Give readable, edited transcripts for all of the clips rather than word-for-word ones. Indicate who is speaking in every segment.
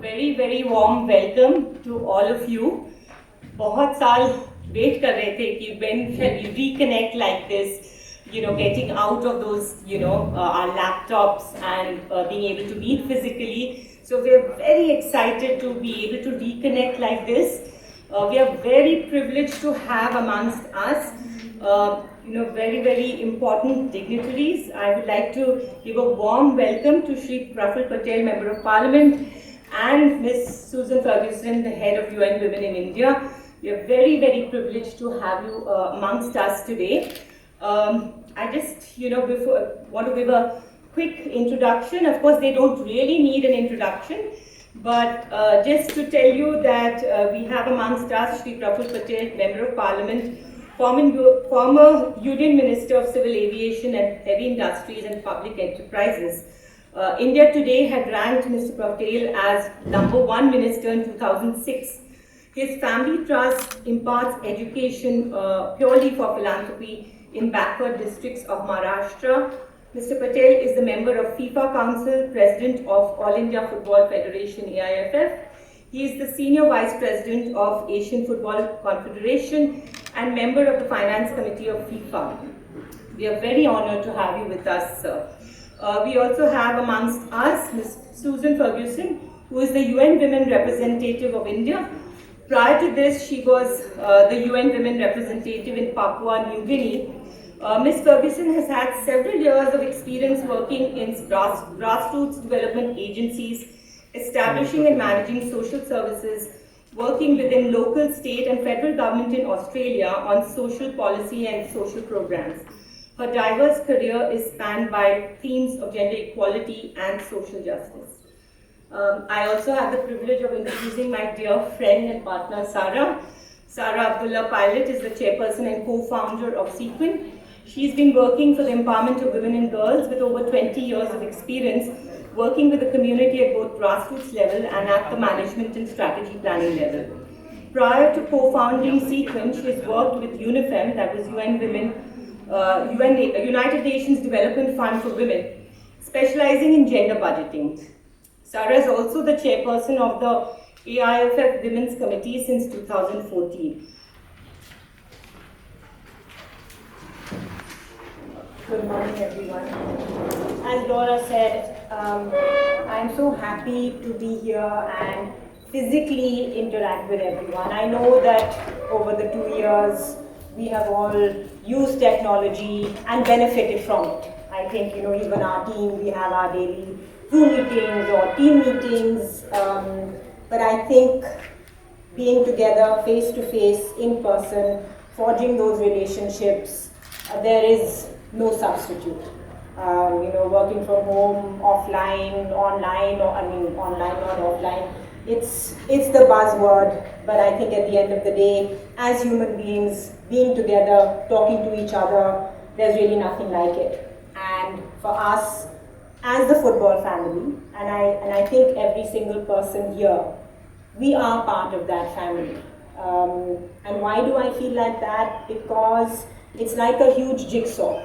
Speaker 1: very very warm welcome to all of you. बहुत साल wait कर रहे थे कि when shall we reconnect like this, getting out of those, our laptops and being able to meet physically. So we're very excited to be able to reconnect like this. We are very privileged to have amongst us, very, very important dignitaries. I would like to give a warm welcome to Shri Praful Patel, Member of Parliament, and Ms. Susan Ferguson, the head of UN Women in India. We are very, very privileged to have you amongst us today. I just, want to give a quick introduction. Of course, they don't really need an introduction, but just to tell you that we have amongst us Shri Praful Patel, Member of Parliament, former Union Minister of Civil Aviation and Heavy Industries and Public Enterprises. India Today had ranked Mr. Patel as #1 minister in 2006. His family trust imparts education purely for philanthropy in backward districts of Maharashtra. Mr. Patel is the member of FIFA Council, President of All India Football Federation, AIFF. He is the Senior Vice President of Asian Football Confederation and member of the Finance Committee of FIFA. We are very honored to have you with us, sir. We also have amongst us Ms. Susan Ferguson, who is the UN Women Representative of India. Prior to this, she was the UN Women Representative in Papua New Guinea. Ms. Ferguson has had several years of experience working in grassroots development agencies, establishing and managing social services, working within local, state and federal government in Australia on social policy and social programs. Her diverse career is spanned by themes of gender equality and social justice. I also have the privilege of introducing my dear friend and partner, Sarah. Sarah Abdullah Pilot is the chairperson and co-founder of Sequin. She's been working for the empowerment of women and girls with over 20 years of experience, working with the community at both grassroots level and at the management and strategy planning level. Prior to co-founding Sequin, she has worked with UNIFEM, that was United Nations Development Fund for Women, specializing in gender budgeting. Sarah is also the chairperson of the AIFF Women's Committee since 2014. Good morning, everyone. As Laura said, I'm so happy to be here and physically interact with everyone. I know that over the 2 years, we have all used technology and benefited from it. I think, even our team, we have our daily Zoom meetings or team meetings, but I think being together face to face, in person, forging those relationships, there is no substitute. Working from home, offline, online, online or offline, it's the buzzword, but I think at the end of the day, as human beings, being together, talking to each other, there's really nothing like it. And for us, as the football family, and I think every single person here, we are part of that family. And why do I feel like that? Because it's like a huge jigsaw,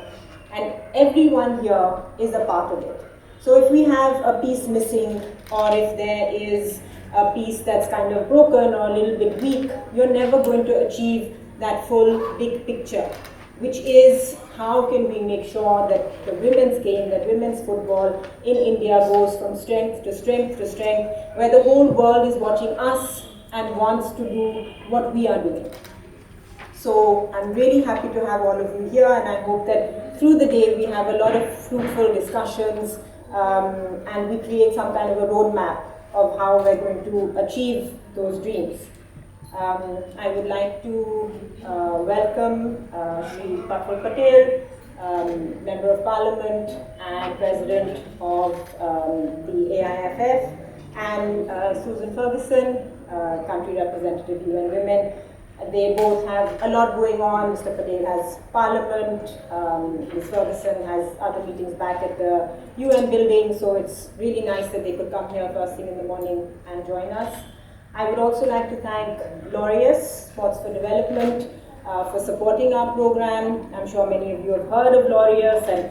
Speaker 1: and everyone here is a part of it. So if we have a piece missing, or if there is a piece that's kind of broken or a little bit weak, you're never going to achieve that full big picture, which is how can we make sure that the women's game, that women's football in India goes from strength to strength to strength, where the whole world is watching us and wants to do what we are doing. So I'm really happy to have all of you here, and I hope that through the day we have a lot of fruitful discussions and we create some kind of a roadmap of how we're going to achieve those dreams. I would like to welcome Shri Praful Patel, Member of Parliament and President of the AIFF, and Susan Ferguson, Country Representative UN Women. They both have a lot going on. Mr. Patel has Parliament, Ms. Ferguson has other meetings back at the UN building, so it's really nice that they could come here first thing in the morning and join us. I would also like to thank Laureus, Sports for Development, for supporting our program. I'm sure many of you have heard of Laureus, and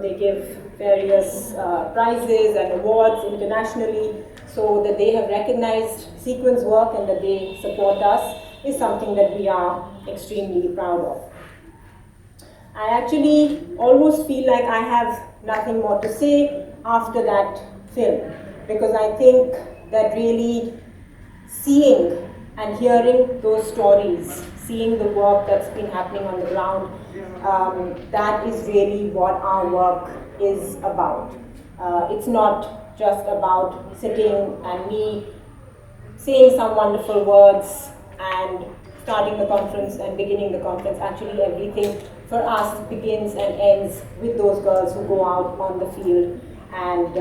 Speaker 1: they give various prizes and awards internationally.
Speaker 2: So that they have recognized Sequin's work and that they support us is something that we are extremely proud of. I actually almost feel like I have nothing more to say after that film, because I think that really seeing and hearing those stories, seeing the work that's been happening on the ground, that is really what our work is about. It's not just about sitting and me saying some wonderful words and starting the conference and beginning the conference. Actually, everything for us begins and ends with those girls who go out on the field and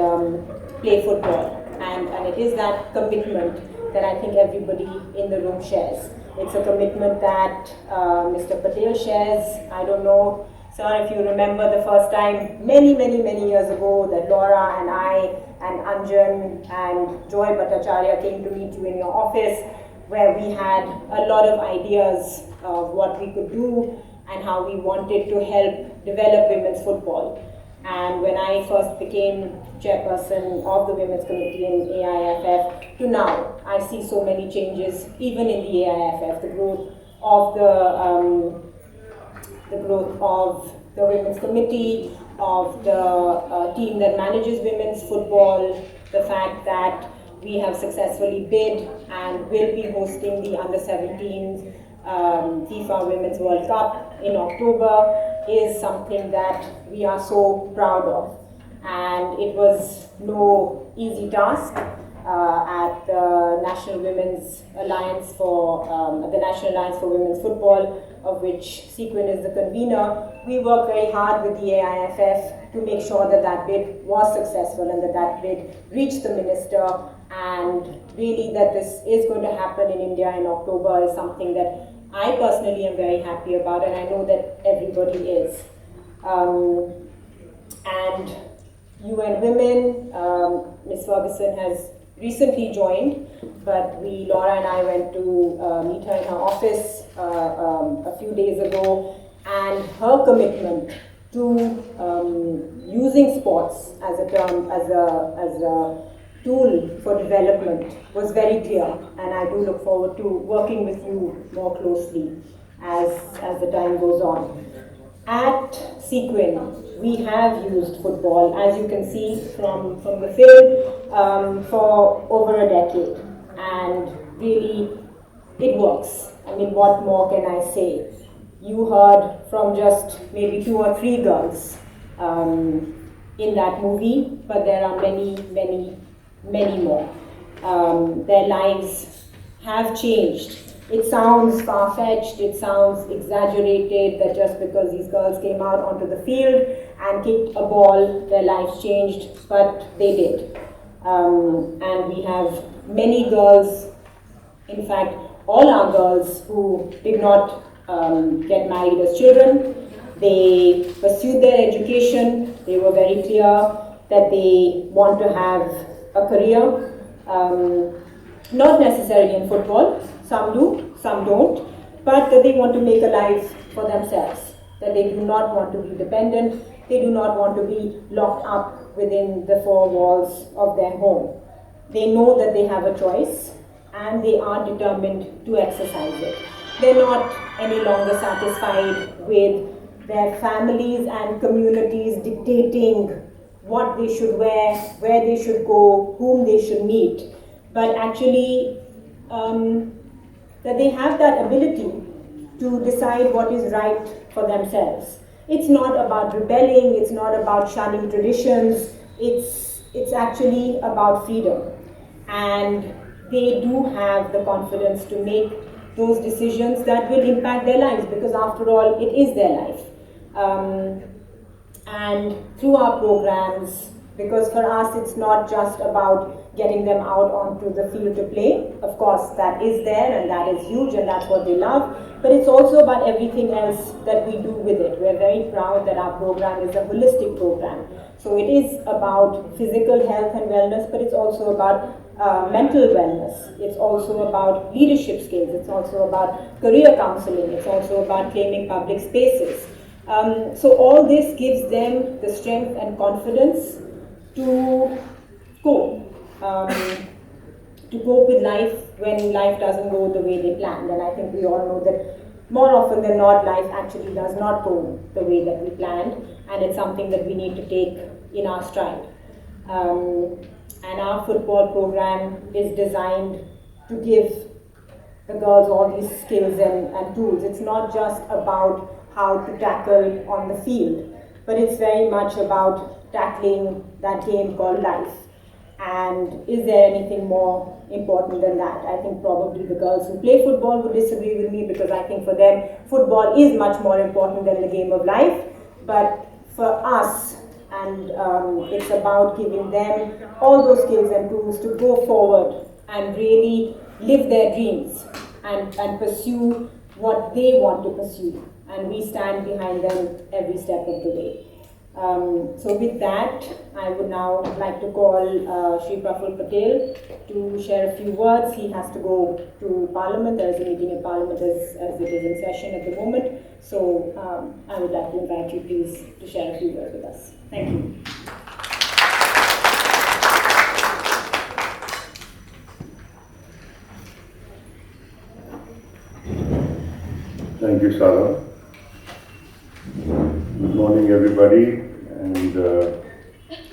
Speaker 2: play football. And it is that commitment that I think everybody in the room shares. It's a commitment that Mr. Patel shares. I don't know, sir, if you remember the first time, many years ago, that Laura and I and Anjan and Joy Bhattacharya came to meet you in your office, where we had a lot of ideas of what we could do and how we wanted to help develop women's football. And when I first became chairperson of the Women's Committee in AIFF to now, I see so many changes, even in the AIFF, the growth of the Women's Committee, of the team that manages women's football, the fact that we have successfully bid and will be hosting the Under-17 FIFA Women's World Cup in October is something that we are so proud of. And it was no easy task at the National Women's Alliance for the National Alliance for Women's Football, of which Sequin is the convener. We worked very hard with the AIFF to make sure that that bid was successful and that that bid reached the minister, and really that this is going to happen in India in October is something that I personally am very happy about, and I know that everybody is. And UN Women, Ms. Ferguson has recently joined, but Laura and I went to meet her in her office a few days ago, and her commitment to using sports as a tool for development was very clear, and I do look forward to working with you more closely as the time goes on. At Sequin, we have used football, as you can see from the film, for over a decade, and really it works. I mean, what more can I say? You heard from just maybe 2 or 3 girls in that movie, but there are many more. Their lives have changed. It sounds far-fetched, it sounds exaggerated that just because these girls came out onto the field and kicked a ball, their lives changed, but they did. And we have many girls, in fact, all our girls who did not get married as children. They pursued their education. They were very clear that they want to have a career, not necessarily in football. Some do, some don't, but that they want to make a life for themselves, that they do not want to be dependent, they do not want to be locked up within the 4 walls of their home. They know that they have a choice and they are determined to exercise it. They're not any longer satisfied with their families and communities dictating what they should wear, where they should go, whom they should meet, but actually that they have that ability to decide what is right for themselves. It's not about rebelling, it's not about shunning traditions, it's actually about freedom. And they do have the confidence to make those decisions that will impact their lives, because after all, it is their life. And through our programs, because for us it's not just about getting them out onto the field to play. Of course, that is there and that is huge and that's what they love, but it's also about everything else that we do with it. We're very proud that our program is a holistic program. So it is about physical health and wellness, but it's also about mental wellness. It's also about leadership skills. It's also about career counseling. It's also about claiming public spaces. So all this gives them the strength and confidence to go. to cope with life when life doesn't go the way they planned. And I think we all know that more often than not, life actually does not go the way that we planned, and it's something that we need to take in our stride. And our football program is designed to give the girls all these skills and tools. It's not just about how to tackle on the field, but it's very much about tackling that game called life. And is there anything more important than that? I think probably the girls who play football would disagree with me, because I think for them, football is much more important than the game of life. But for us, and it's about giving them all those skills and tools to go forward and really live their dreams and pursue what they want to pursue. And we stand behind them every step of the way. So with that, I would now like to call Shri Praful Patel to share a few words. He has to go to Parliament. There is a meeting in Parliament as it is in session at the moment. So I would like to invite you please to share a few words with us. Thank you.
Speaker 3: Thank you, Sarah. Good morning, everybody, and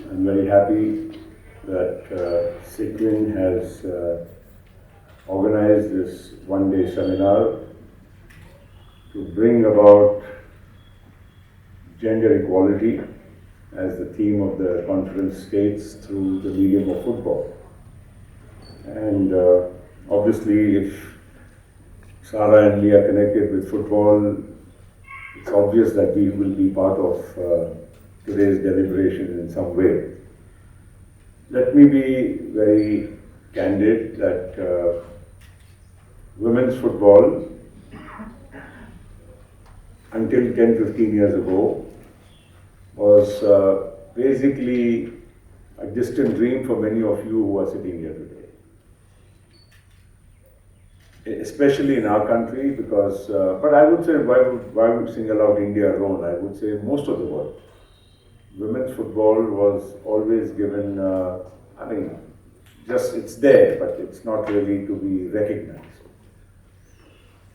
Speaker 3: I'm very happy that SICWIN has organized this one-day seminar to bring about gender equality as the theme of the conference states through the medium of football. And obviously, if Sarah and me are connected with football, it's obvious that we will be part of today's deliberation in some way. Let me be very candid that women's football, until 10-15 years ago, was basically a distant dream for many of you who are sitting here today. Especially in our country, because, but I would say, why would single out India alone? I would say most of the world. Women's football was always given, I mean, just it's there, but it's not really to be recognized.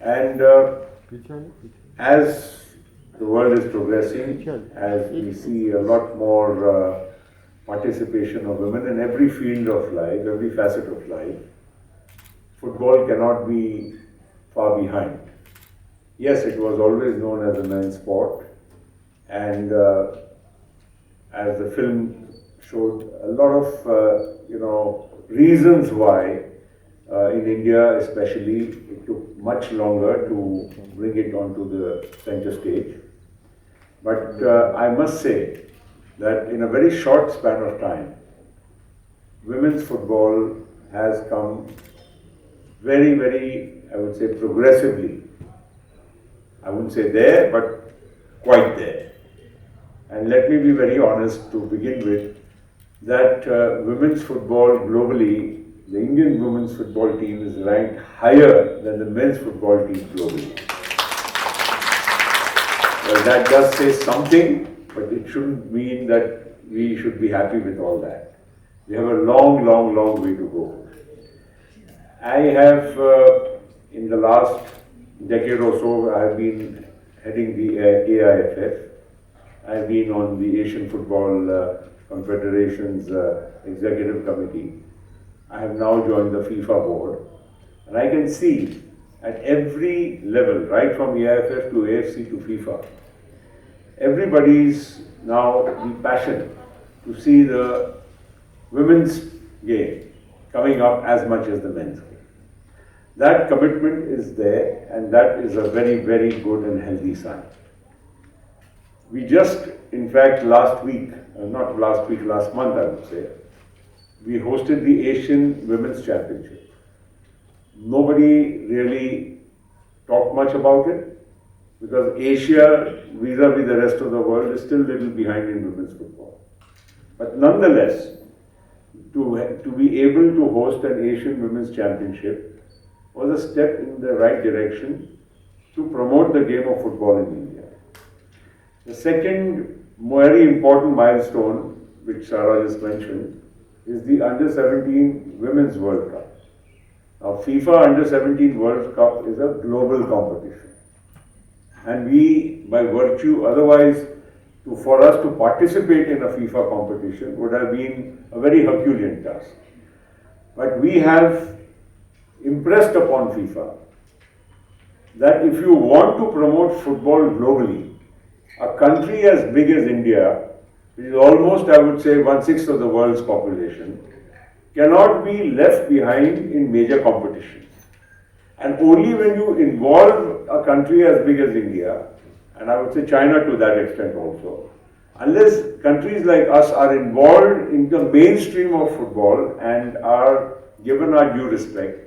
Speaker 3: And as the world is progressing, as we see a lot more participation of women in every field of life, every facet of life, football cannot be far behind. Yes, it was always known as a men's sport, and as the film showed, a lot of reasons why in India especially it took much longer to bring it onto the center stage. But I must say that in a very short span of time, women's football has come very, very, I would say, progressively. I wouldn't say there, but quite there. And let me be very honest to begin with, that women's football globally, the Indian women's football team is ranked higher than the men's football team globally. Well, that does say something, but it shouldn't mean that we should be happy with all that. We have a long, long, long way to go. I have, in the last decade or so, I have been heading the AIFF. I have been on the Asian Football Confederation's Executive Committee. I have now joined the FIFA board. And I can see at every level, right from AIFF to AFC to FIFA, everybody's now the passion to see the women's game coming up as much as the men's game. That commitment is there, and that is a very, very good and healthy sign. We just, in fact, last month I would say, we hosted the Asian Women's Championship. Nobody really talked much about it, because Asia, vis-a-vis the rest of the world, is still a little behind in women's football. But nonetheless, to be able to host an Asian Women's Championship was a step in the right direction to promote the game of football in India. The second very important milestone, which Sarah just mentioned, is the Under-17 Women's World Cup. Now, FIFA Under 17 World Cup is a global competition. And we, by virtue, otherwise, for us to participate in a FIFA competition would have been a very Herculean task. But we have impressed upon FIFA that if you want to promote football globally, a country as big as India, which is almost, I would say, 1/6 of the world's population, cannot be left behind in major competitions. And only when you involve a country as big as India, and I would say China to that extent also, unless countries like us are involved in the mainstream of football and are given our due respect,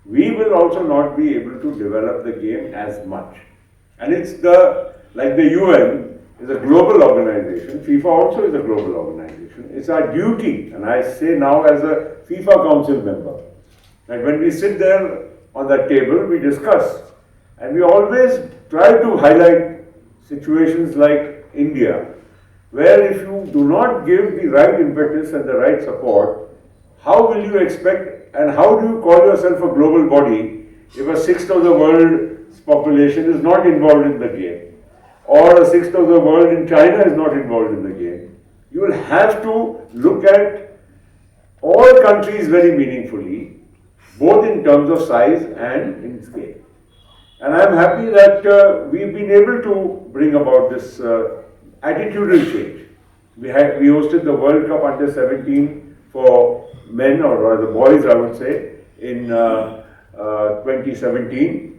Speaker 3: we will also not be able to develop the game as much. And it's like the UN is a global organization, FIFA also is a global organization. It's our duty, and I say now as a FIFA Council member, that when we sit there on that table, we discuss. And we always try to highlight situations like India, where if you do not give the right impetus and the right support, how will you expect and how do you call yourself a global body if a sixth of the world's population is not involved in the game? Or a sixth of the world in China is not involved in the game? You will have to look at all countries very meaningfully, both in terms of size and in scale. And I'm happy that we've been able to bring about this attitudinal change. We hosted the World Cup Under 17 for men, or rather boys, I would say, in 2017.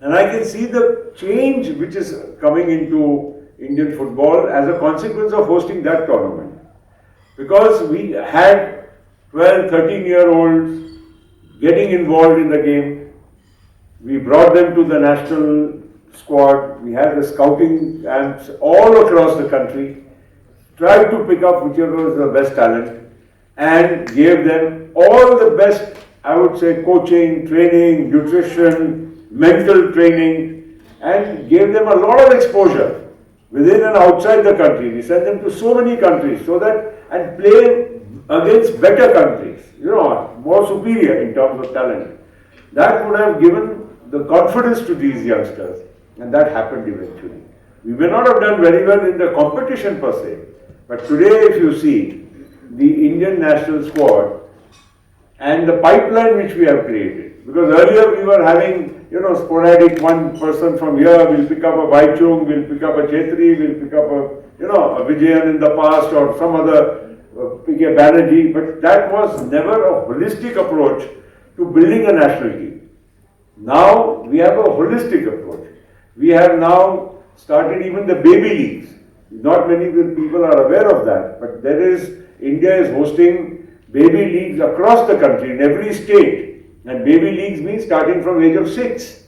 Speaker 3: And I can see the change which is coming into Indian football as a consequence of hosting that tournament. Because we had 12, 13-year-olds getting involved in the game. We brought them to the national squad. We had the scouting camps all across the country, tried to pick up whichever was the best talent and gave them all the best, I would say, coaching, training, nutrition, mental training, and gave them a lot of exposure within and outside the country. We sent them to so many countries so that, and play against better countries, more superior in terms of talent. That would have given the confidence to these youngsters, and that happened eventually. We may not have done very well in the competition per se, but today if you see the Indian national squad and the pipeline which we have created, because earlier we were having sporadic one person from here, we'll pick up a Baichung, we'll pick up a Chetri, we'll pick up a Vijayan in the past or some other pick a Banerjee, but that was never a holistic approach to building a national team. Now we have a holistic approach. We have now started even the baby leagues. Not many people are aware of that, but India is hosting baby leagues across the country in every state. And baby leagues mean starting from age of 6.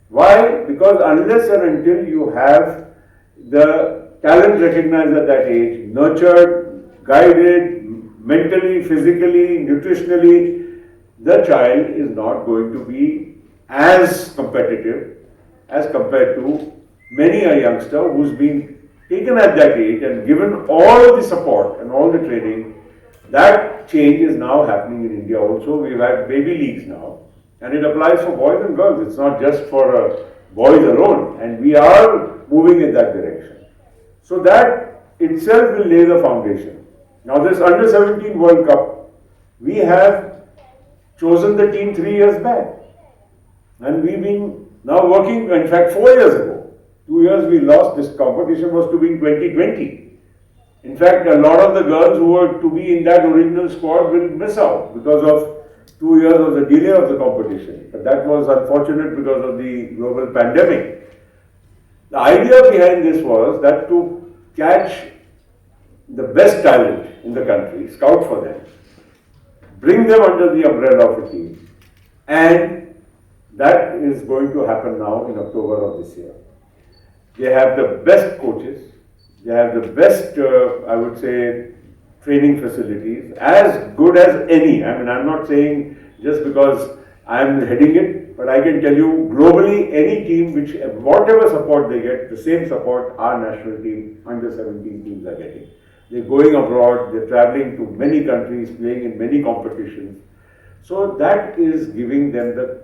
Speaker 3: Why? Because unless and until you have the talent recognized at that age, nurtured, guided, mentally, physically, nutritionally, the child is not going to be as competitive as compared to many a youngster who's been taken at that age and given all the support and all the training. That change is now happening in India also. We've had baby leagues now, and it applies for boys and girls. It's not just for boys alone, and we are moving in that direction. So that itself will lay the foundation. Now this Under 17 World Cup, we have chosen the team 3 years back, and we've been now working, in fact 4 years ago. 2 years we lost. This competition was to be in 2020. In fact, a lot of the girls who were to be in that original squad will miss out because of 2 years of the delay of the competition. But that was unfortunate because of the global pandemic. The idea behind this was that to catch the best talent in the country, scout for them, bring them under the umbrella of a team, and that is going to happen now in October of this year. They have the best coaches. They have the best, I would say, training facilities, as good as any. I mean, I'm not saying just because I'm heading it, but I can tell you globally, any team which, whatever support they get, the same support our national team, under 17 teams are getting. They're going abroad, they're traveling to many countries, playing in many competitions. So that is giving them the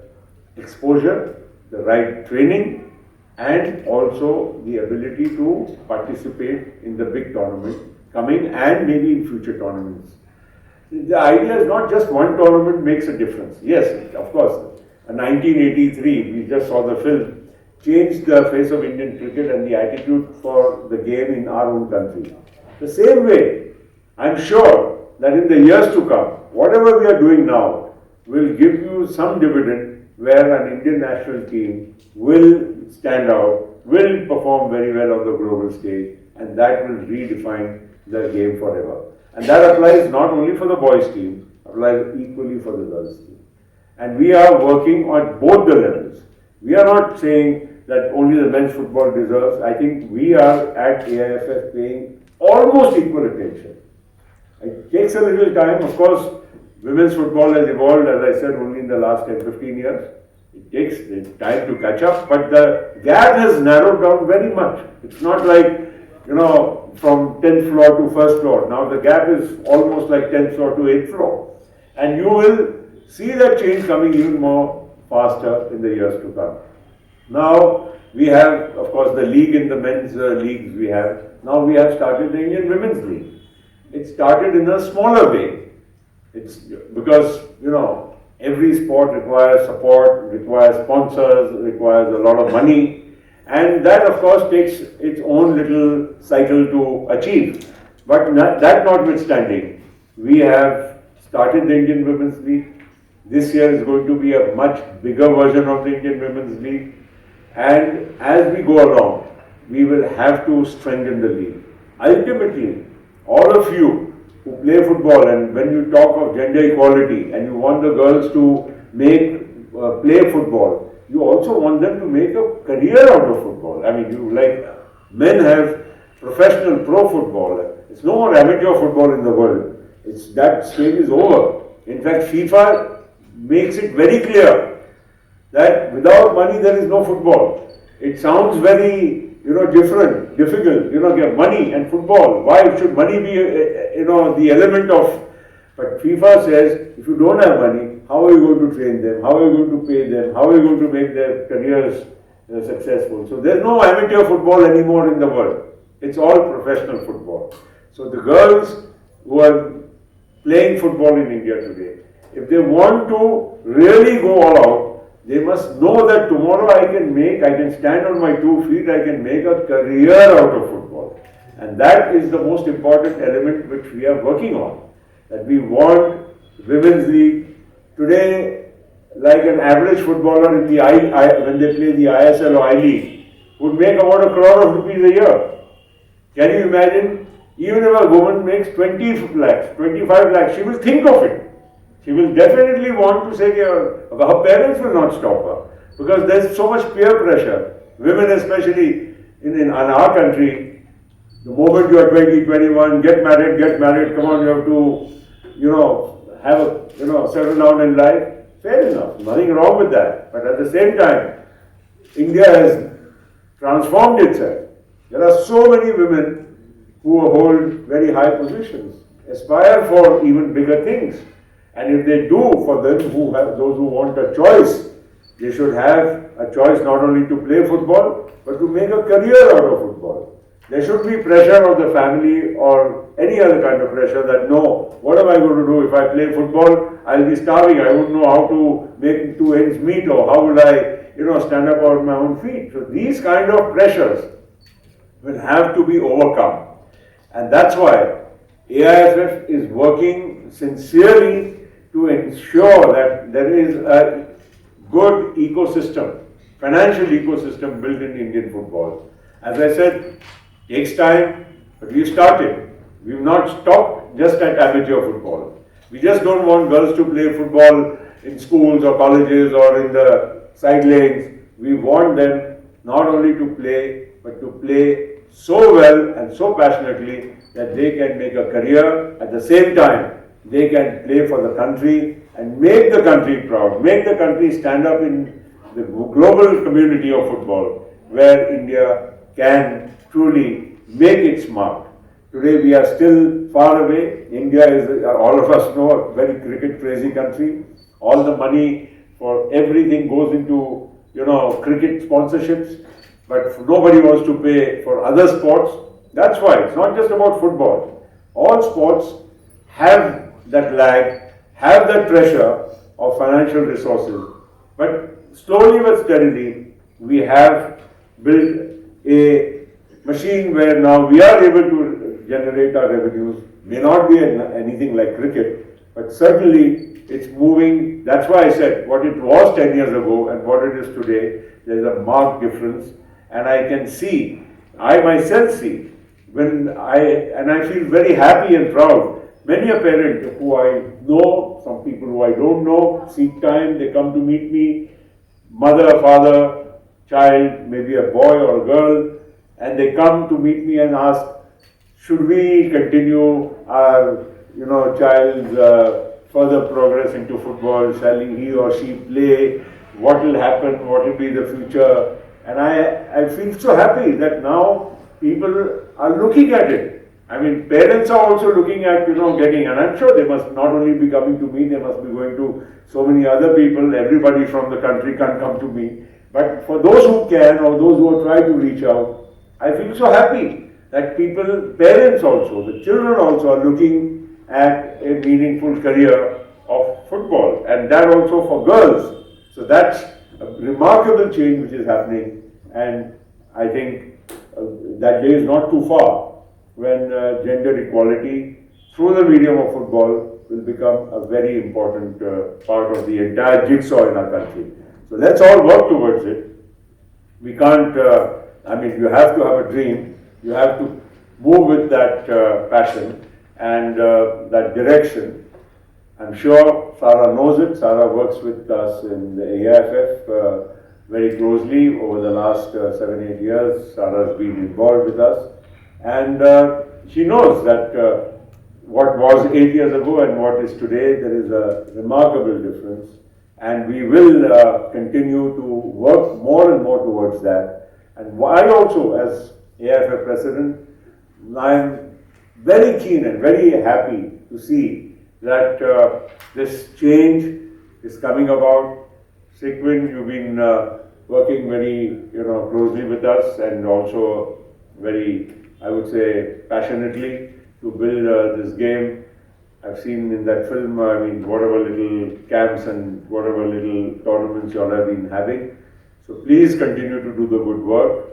Speaker 3: exposure, the right training, and also the ability to participate in the big tournament coming and maybe in future tournaments. The idea is not just one tournament makes a difference. Yes, of course, 1983, we just saw the film, changed the face of Indian cricket and the attitude for the game in our own country. The same way, I'm sure that in the years to come, whatever we are doing now will give you some dividend where an Indian national team will stand out, will perform very well on the global stage, and that will redefine the game forever. And that applies not only for the boys team, applies equally for the girls team. And we are working on both the levels. We are not saying that only the men's football deserves. I think we are at AIFF paying almost equal attention. It takes a little time. Of course, women's football has evolved, as I said, only in the last 10-15 years. It takes time to catch up, but the gap has narrowed down very much. It's not like, from 10th floor to first floor. Now the gap is almost like 10th floor to 8th floor. And you will see that change coming even more faster in the years to come. Now we have, of course, the league in the men's leagues we have. Now we have started the Indian Women's League. It started in a smaller way. It's because, every sport requires support, requires sponsors, requires a lot of money. And that, of course, takes its own little cycle to achieve. But that notwithstanding, we have started the Indian Women's League. This year is going to be a much bigger version of the Indian Women's League. And as we go along, we will have to strengthen the league. Ultimately, all of you who play football, and when you talk of gender equality and you want the girls to play football, you also want them to make a career out of football. I mean, men have professional pro football. It's no more amateur football in the world. That stage is over. In fact, FIFA makes it very clear that without money there is no football. It sounds very, difficult. Money and football. Why should money be, the element of? But FIFA says, if you don't have money, how are you going to train them? How are you going to pay them? How are you going to make their careers successful? So there's no amateur football anymore in the world. It's all professional football. So the girls who are playing football in India today, if they want to really go all out, they must know that tomorrow I can stand on my 2 feet, I can make a career out of football. And that is the most important element which we are working on. That we want Women's League. Today, like an average footballer in the when they play the ISL or I-League, would make about ₹1 crore a year. Can you imagine? Even if a woman makes 20 lakhs, 25 lakhs, she will think of it. She will definitely want to say her parents will not stop her. Because there's so much peer pressure. Women especially in our country, the moment you are 20, 21, get married, come on, you have to, settle down in life. Fair enough, nothing wrong with that. But at the same time, India has transformed itself. There are so many women who hold very high positions, aspire for even bigger things. And if they do, for them those who want a choice, they should have a choice not only to play football, but to make a career out of football. There should be pressure of the family or any other kind of pressure that, no, what am I going to do if I play football? I'll be starving. I won't know how to make 2 ends meet, or how will I, stand up on my own feet. So these kind of pressures will have to be overcome. And that's why AIFF is working sincerely to ensure that there is a good ecosystem, financial ecosystem built in Indian football. As I said, it takes time, but we've started. We've not stopped just at amateur football. We just don't want girls to play football in schools or colleges or in the side lanes. We want them not only to play, but to play so well and so passionately that they can make a career. At the same time, they can play for the country and make the country proud, make the country stand up in the global community of football, where India can truly make its mark. Today we are still far away. India is, all of us know, a very cricket crazy country. all the money for everything goes into, cricket sponsorships, but nobody wants to pay for other sports. That's why it's not just about football. All sports have that lag, have that pressure of financial resources, but slowly but steadily we have built a machine where now we are able to generate our revenues. May not be anything like cricket, but certainly it's moving. That's why I said what it was 10 years ago and what it is today, there's a marked difference. And I can see, I myself see, and I feel very happy and proud. Many a parent who I know, some people who I don't know, seek time, they come to meet me, mother, father, child, maybe a boy or a girl, and they come to meet me and ask, should we continue our, child's further progress into football? Shall he or she play? What will happen? What will be the future? And I feel so happy that now people are looking at it. I mean, parents are also looking at, getting, and I'm sure they must not only be coming to me, they must be going to so many other people. Everybody from the country can't come to me. But for those who can, or those who try to reach out, I feel so happy that parents also, the children also are looking at a meaningful career of football, and that also for girls. So that's a remarkable change which is happening, and I think that day is not too far when gender equality through the medium of football will become a very important part of the entire jigsaw in our country. So let's all work towards it. We can't, you have to have a dream, you have to move with that passion and that direction. I'm sure Sarah knows it. Sarah works with us in the AIFF very closely over the last 7-8 years. Sarah has been involved with us, and she knows that what was 8 years ago and what is today, there is a remarkable difference, and we will continue to work more and more towards that. And I also, as AIFF President, I am very keen and very happy to see that this change is coming about. Sequin, you've been working very closely with us and also very, I would say, passionately to build this game. I've seen in that film, whatever little camps and whatever little tournaments you all have been having. So please continue to do the good work.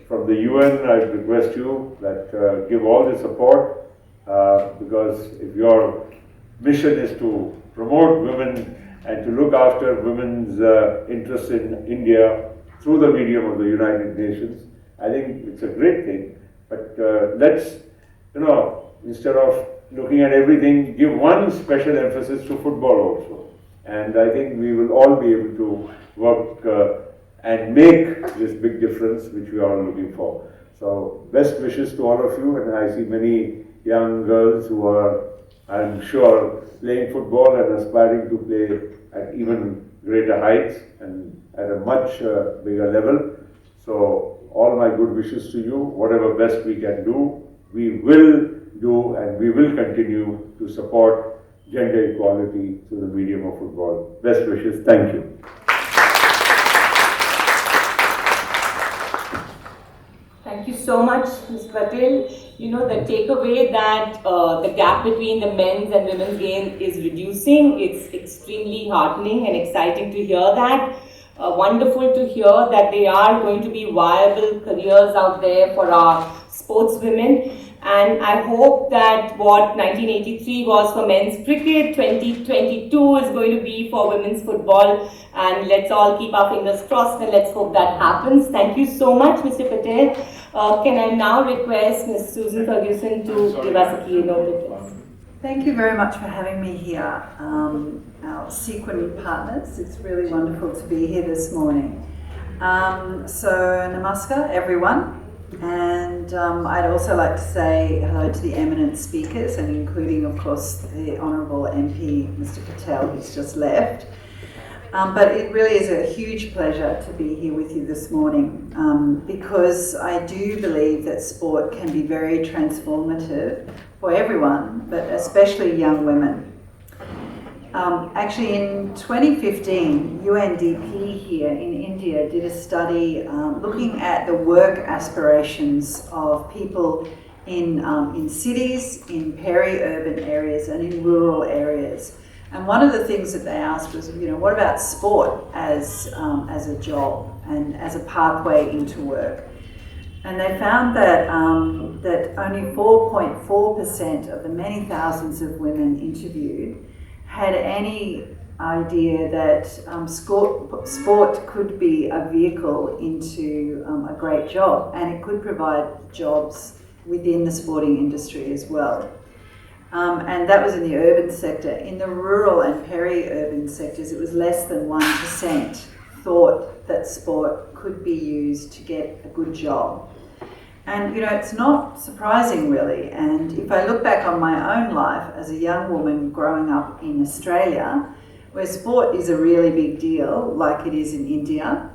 Speaker 3: From the UN, I request you that give all the support because if your mission is to promote women and to look after women's interests in India through the medium of the United Nations, I think it's a great thing. But let's, instead of looking at everything, give one special emphasis to football also. And I think we will all be able to work and make this big difference which we are all looking for. So best wishes to all of you, and I see many young girls who are, I'm sure, playing football and aspiring to play at even greater heights and at a much bigger level. So all my good wishes to you. Whatever best we can do, we will do, and we will continue to support gender equality through the medium of football. Best wishes. Thank you.
Speaker 1: Thank you so much, Ms. Patel. The takeaway that the gap between the men's and women's game is reducing, it's extremely heartening and exciting to hear that. Wonderful to hear that there are going to be viable careers out there for our sportswomen. And I hope that what 1983 was for men's cricket, 2022 is going to be for women's football. And let's all keep our fingers crossed and let's hope that happens. Thank you so much, Mr. Patel. Can I now request Ms. Susan Ferguson to give us a keynote address?
Speaker 4: Thank you very much for having me here, our Sequin partners. It's really wonderful to be here this morning. So namaskar, everyone. And I'd also like to say hello to the eminent speakers, and including, of course, the Honourable MP, Mr. Patel, who's just left. But it really is a huge pleasure to be here with you this morning because I do believe that sport can be very transformative for everyone, but especially young women. Actually, in 2015, UNDP here in India did a study looking at the work aspirations of people in cities, in peri-urban areas, and in rural areas. And one of the things that they asked was, what about sport as a job and as a pathway into work? And they found that that only 4.4% of the many thousands of women interviewed had any idea that sport could be a vehicle into a great job, and it could provide jobs within the sporting industry as well. And that was in the urban sector. In the rural and peri-urban sectors, it was less than 1% thought that sport could be used to get a good job. And it's not surprising really. And if I look back on my own life as a young woman growing up in Australia, where sport is a really big deal, like it is in India,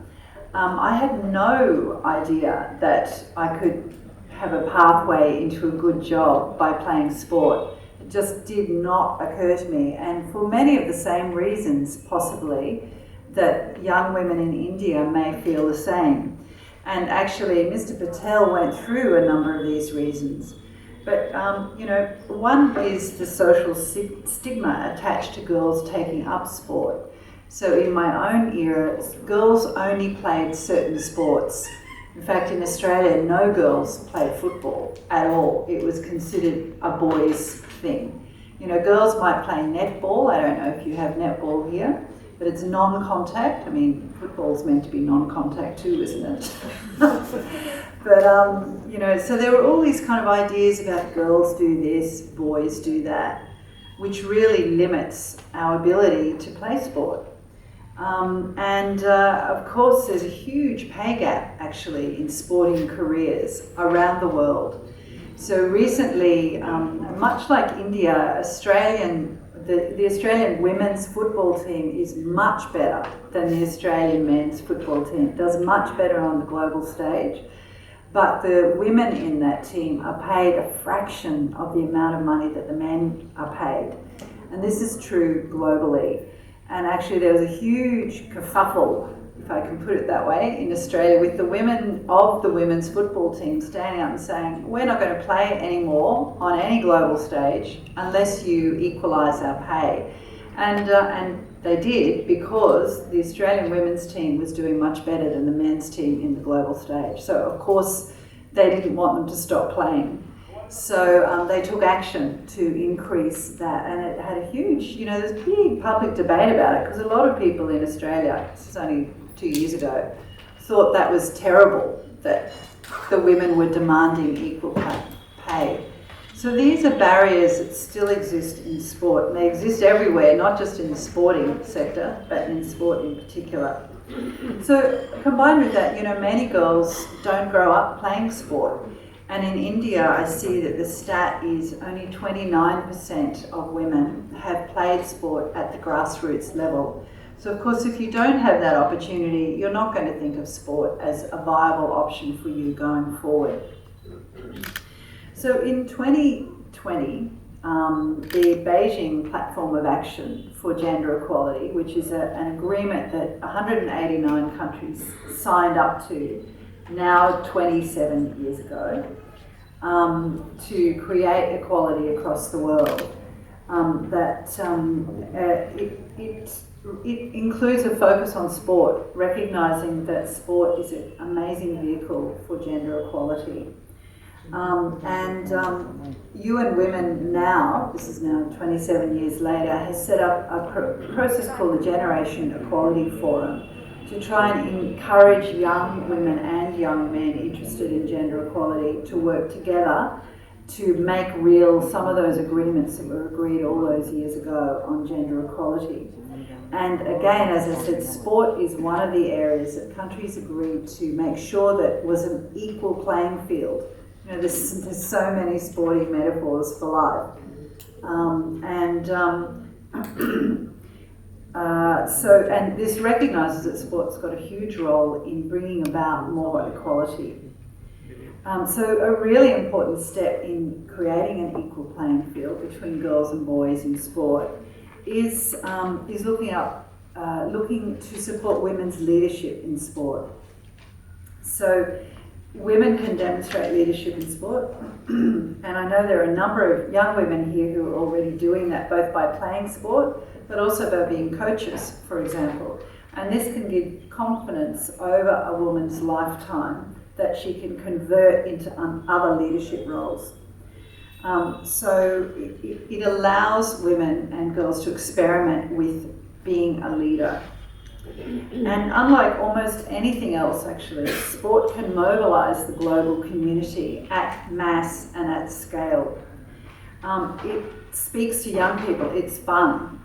Speaker 4: I had no idea that I could have a pathway into a good job by playing sport. It just did not occur to me. And for many of the same reasons, possibly, that young women in India may feel the same. And actually, Mr. Patel went through a number of these reasons. But, one is the social stigma attached to girls taking up sport. So in my own era, girls only played certain sports. In fact, in Australia, no girls played football at all. It was considered a boys' thing. Girls might play netball. I don't know if you have netball here, but it's non-contact. I mean, football's meant to be non-contact too, isn't it? But, so there were all these kind of ideas about girls do this, boys do that, which really limits our ability to play sport. Of course, there's a huge pay gap actually in sporting careers around the world. So recently, much like India, the Australian women's football team is much better than the Australian men's football team. It does much better on the global stage. But the women in that team are paid a fraction of the amount of money that the men are paid. And this is true globally. And actually there was a huge kerfuffle, if I can put it that way, in Australia with the women of the women's football team standing up and saying, we're not going to play anymore on any global stage unless you equalise our pay. And they did, because the Australian women's team was doing much better than the men's team in the global stage. So of course they didn't want them to stop playing. So they took action to increase that, and it had a huge, there's a big public debate about it, because a lot of people in Australia, this is only 2 years ago, thought that was terrible, that the women were demanding equal pay. So these are barriers that still exist in sport, and they exist everywhere, not just in the sporting sector, but in sport in particular. So combined with that, many girls don't grow up playing sport. And in India, I see that the stat is only 29% of women have played sport at the grassroots level. So of course, if you don't have that opportunity, you're not going to think of sport as a viable option for you going forward. So in 2020, the Beijing Platform of Action for Gender Equality, which is an agreement that 189 countries signed up to now 27 years ago, to create equality across the world. It includes a focus on sport, recognising that sport is an amazing vehicle for gender equality. UN Women now, this is now 27 years later, has set up a process called the Generation Equality Forum to try and encourage young women and young men interested in gender equality to work together to make real some of those agreements that were agreed all those years ago on gender equality. And again, as I said, sport is one of the areas that countries agreed to make sure that was an equal playing field. There's so many sporting metaphors for life. And this recognises that sport's got a huge role in bringing about more equality. So a really important step in creating an equal playing field between girls and boys in sport is looking to support women's leadership in sport. So women can demonstrate leadership in sport, and I know there are a number of young women here who are already doing that, both by playing sport, but also by being coaches, for example. And this can give confidence over a woman's lifetime that she can convert into other leadership roles. So it allows women and girls to experiment with being a leader. And unlike almost anything else, actually, sport can mobilise the global community at mass and at scale. It speaks to young people. It's fun.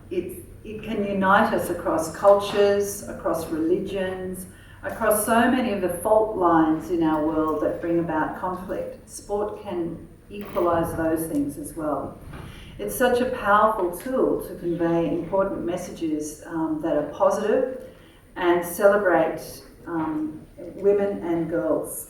Speaker 4: It can unite us across cultures, across religions, across so many of the fault lines in our world that bring about conflict. Sport can equalise those things as well. It's such a powerful tool to convey important messages that are positive and celebrate women and girls.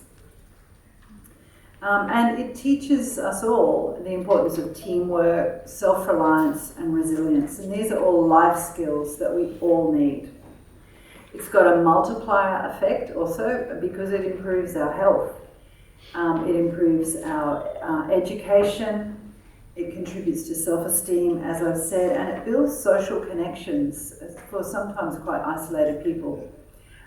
Speaker 4: And it teaches us all the importance of teamwork, self-reliance and resilience. And these are all life skills that we all need. It's got a multiplier effect also because it improves our health. It improves our education. It contributes to self-esteem, as I've said, and it builds social connections for sometimes quite isolated people.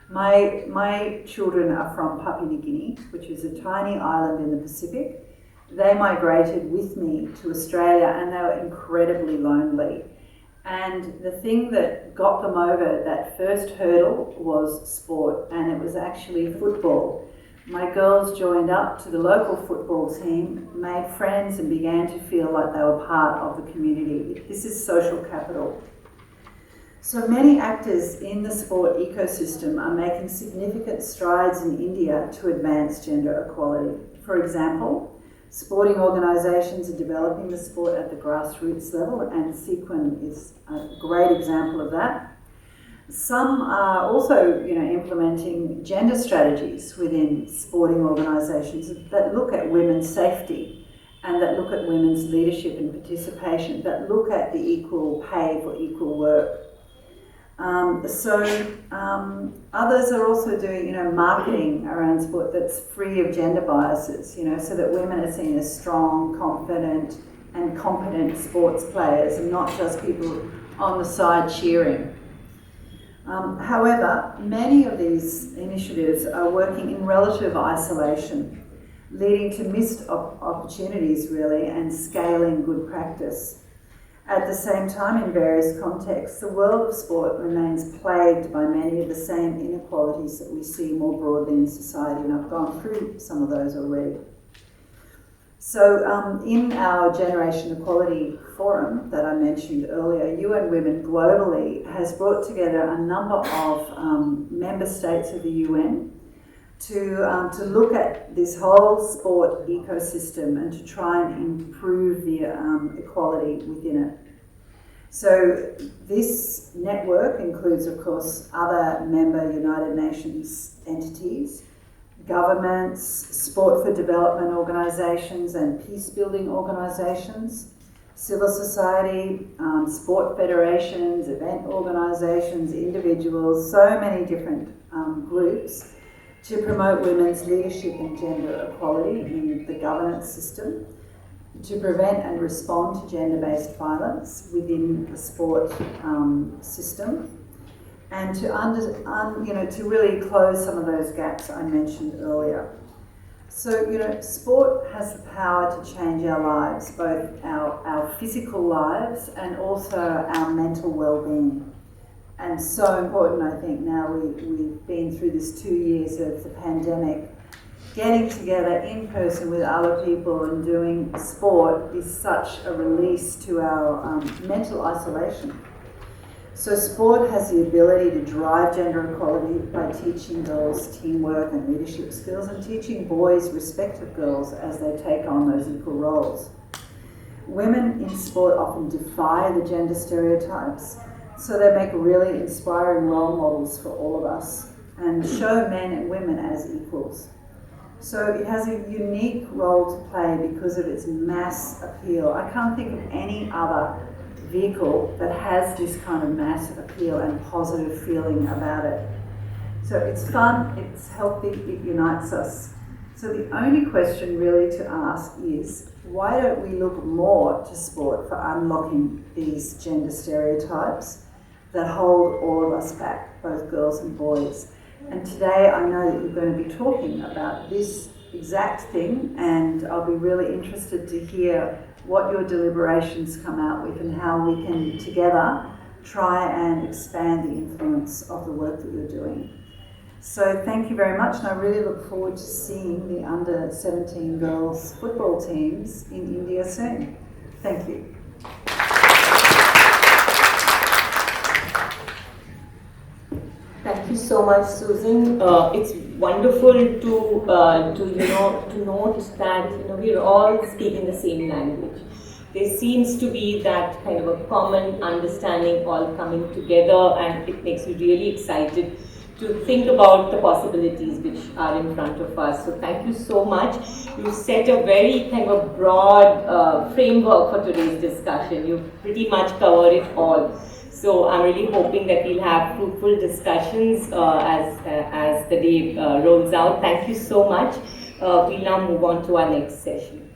Speaker 4: My children are from Papua New Guinea, which is a tiny island in the Pacific. They migrated with me to Australia and they were incredibly lonely. And the thing that got them over that first hurdle was sport, and it was actually football. My girls joined up to the local football team, made friends and began to feel like they were part of the community. This is social capital. So many actors in the sport ecosystem are making significant strides in India to advance gender equality. For example, sporting organisations are developing the sport at the grassroots level, and Sequin is a great example of that. Some are also, implementing gender strategies within sporting organisations that look at women's safety and that look at women's leadership and participation, that look at the equal pay for equal work. Others are also doing, marketing around sport that's free of gender biases, so that women are seen as strong, confident, and competent sports players and not just people on the side cheering. However, many of these initiatives are working in relative isolation, leading to missed opportunities really and scaling good practice. At the same time, in various contexts, the world of sport remains plagued by many of the same inequalities that we see more broadly in society, and I've gone through some of those already. So in our Generation Equality Forum that I mentioned earlier, UN Women globally has brought together a number of member states of the UN to look at this whole sport ecosystem and to try and improve the equality within it. So this network includes, of course, other member United Nations entities, governments, sport for development organisations and peace-building organisations, civil society, sport federations, event organisations, individuals, so many different groups to promote women's leadership and gender equality in the governance system, to prevent and respond to gender-based violence within the sport system, and to really close some of those gaps I mentioned earlier. So, sport has the power to change our lives, both our physical lives and also our mental well-being. And so important, I think, now we've been through this 2 years of the pandemic. Getting together in person with other people and doing sport is such a release to our mental isolation. So sport has the ability to drive gender equality by teaching girls teamwork and leadership skills and teaching boys respect of girls as they take on those equal roles. Women in sport often defy the gender stereotypes, so they make really inspiring role models for all of us and show men and women as equals. So it has a unique role to play because of its mass appeal. I can't think of any other vehicle that has this kind of mass appeal and positive feeling about it. So it's fun, it's healthy, it unites us. So the only question really to ask is, why don't we look more to sport for unlocking these gender stereotypes that hold all of us back, both girls and boys? And today I know that you're going to be talking about this exact thing, and I'll be really interested to hear what your deliberations come out with and how we can together try and expand the influence of the work that you're doing. So thank you very much, and I really look forward to seeing the under 17 girls football teams in India soon. Thank you.
Speaker 1: Thank you so much, Susan. It's wonderful to note that we're all speaking the same language. There seems to be that kind of a common understanding all coming together, and it makes me really excited to think about the possibilities which are in front of us. So thank you so much. You've set a very kind of a broad framework for today's discussion. You've pretty much covered it all. So I'm really hoping that we'll have fruitful discussions as the day rolls out. Thank you so much. We'll now move on to our next session.